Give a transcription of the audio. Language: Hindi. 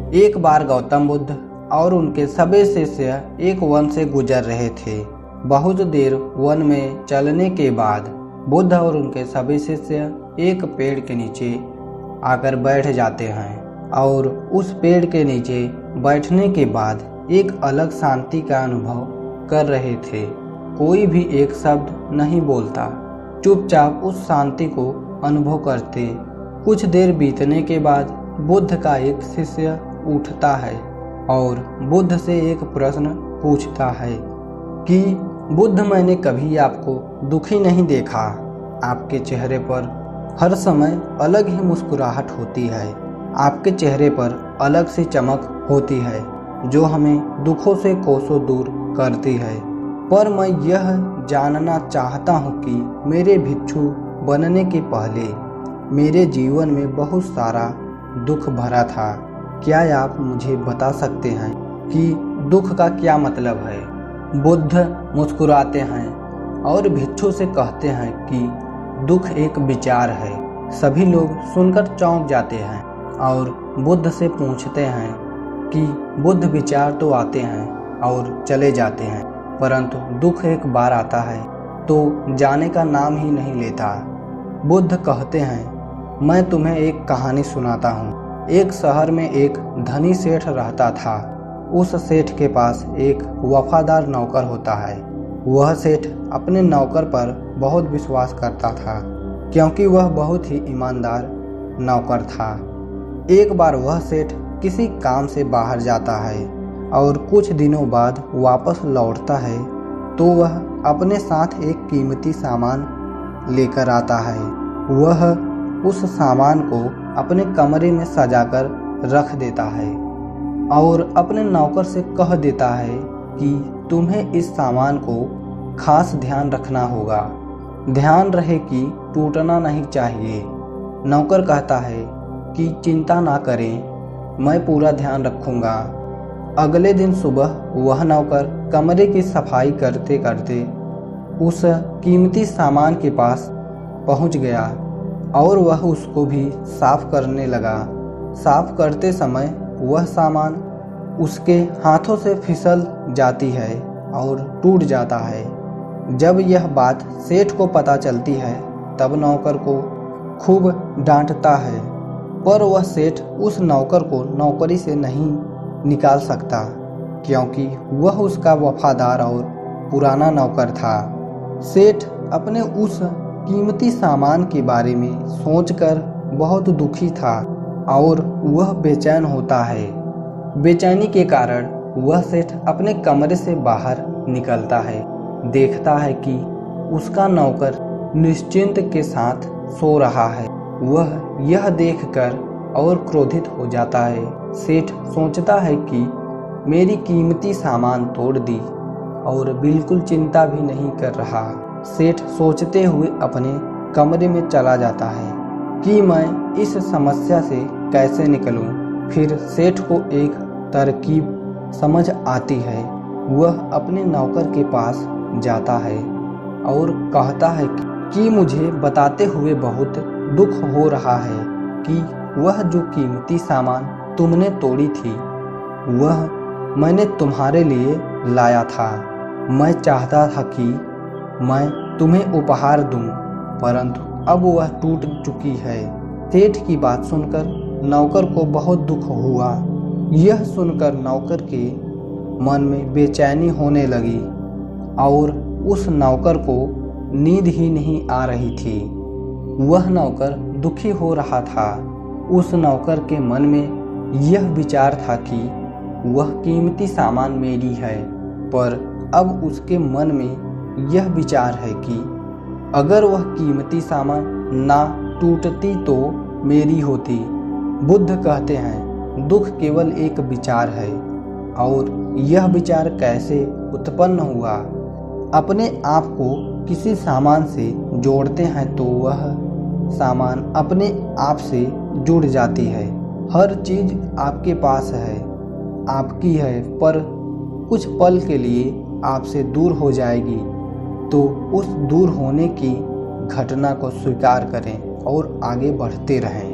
एक बार गौतम बुद्ध और उनके सभी शिष्य एक वन से गुजर रहे थे। बहुत देर वन में चलने के बाद बुद्ध और उनके सभी शिष्य एक पेड़ के नीचे आकर बैठ जाते हैं और उस पेड़ के नीचे बैठने के बाद एक अलग शांति का अनुभव कर रहे थे। कोई भी एक शब्द नहीं बोलता, चुपचाप उस शांति को अनुभव करते। कुछ देर बीतने के बाद बुद्ध का एक शिष्य उठता है और बुद्ध से एक प्रश्न पूछता है कि बुद्ध, मैंने कभी आपको दुखी नहीं देखा। आपके चेहरे पर हर समय अलग ही मुस्कुराहट होती है। आपके चेहरे पर अलग सी चमक होती है जो हमें दुखों से कोसों दूर करती है। पर मैं यह जानना चाहता हूँ कि मेरे भिक्षु बनने के पहले मेरे जीवन में बहुत सारा दुख भरा था। क्या आप मुझे बता सकते हैं कि दुख का क्या मतलब है? बुद्ध मुस्कुराते हैं और भिक्षु से कहते हैं कि दुख एक विचार है। सभी लोग सुनकर चौंक जाते हैं और बुद्ध से पूछते हैं कि बुद्ध, विचार तो आते हैं और चले जाते हैं, परंतु दुख एक बार आता है तो जाने का नाम ही नहीं लेता। बुद्ध कहते हैं, मैं तुम्हें एक कहानी सुनाता हूँ। एक शहर में एक धनी सेठ रहता था। उस सेठ के पास एक वफादार नौकर होता है। वह सेठ अपने नौकर पर बहुत विश्वास करता था क्योंकि वह बहुत ही ईमानदार नौकर था। एक बार वह सेठ किसी काम से बाहर जाता है और कुछ दिनों बाद वापस लौटता है तो वह अपने साथ एक कीमती सामान लेकर आता है। वह उस सामान को अपने कमरे में सजाकर रख देता है और अपने नौकर से कह देता है कि तुम्हें इस सामान को खास ध्यान रखना होगा। ध्यान रहे कि टूटना नहीं चाहिए। नौकर कहता है कि चिंता ना करें, मैं पूरा ध्यान रखूंगा। अगले दिन सुबह वह नौकर कमरे की सफाई करते करते उस कीमती सामान के पास पहुंच गया और वह उसको भी साफ करने लगा। साफ करते समय वह सामान उसके हाथों से फिसल जाती है और टूट जाता है। जब यह बात सेठ को पता चलती है तब नौकर को खूब डांटता है, पर वह सेठ उस नौकर को नौकरी से नहीं निकाल सकता क्योंकि वह उसका वफादार और पुराना नौकर था। सेठ अपने उस कीमती सामान के बारे में सोचकर बहुत दुखी था और वह बेचैन होता है। बेचैनी के कारण वह सेठ अपने कमरे से बाहर निकलता है। देखता है कि उसका नौकर निश्चिंत के साथ सो रहा है। वह यह देखकर और क्रोधित हो जाता है। सेठ सोचता है कि मेरी कीमती सामान तोड़ दी और बिल्कुल चिंता भी नहीं कर रहा। सेठ सोचते हुए अपने कमरे में चला जाता है कि मैं इस समस्या से कैसे निकलूं। फिर सेठ को एक तरकीब समझ आती है। वह अपने नौकर के पास जाता है और कहता है कि मुझे बताते हुए बहुत दुख हो रहा है कि वह जो कीमती सामान तुमने तोड़ी थी वह मैंने तुम्हारे लिए लाया था। मैं चाहता था कि मैं तुम्हें उपहार दूं, परंतु अब वह टूट चुकी है। सेठ की बात सुनकर नौकर को बहुत दुख हुआ। यह सुनकर नौकर के मन में बेचैनी होने लगी और उस नौकर को नींद ही नहीं आ रही थी। वह नौकर दुखी हो रहा था। उस नौकर के मन में यह विचार था कि वह कीमती सामान मेरी है, पर अब उसके मन में यह विचार है कि अगर वह कीमती सामान ना टूटती तो मेरी होती। बुद्ध कहते हैं, दुख केवल एक विचार है और यह विचार कैसे उत्पन्न हुआ। अपने आप को किसी सामान से जोड़ते हैं तो वह सामान अपने आप से जुड़ जाती है। हर चीज आपके पास है, आपकी है, पर कुछ पल के लिए आपसे दूर हो जाएगी। तो उस दूर होने की घटना को स्वीकार करें और आगे बढ़ते रहें।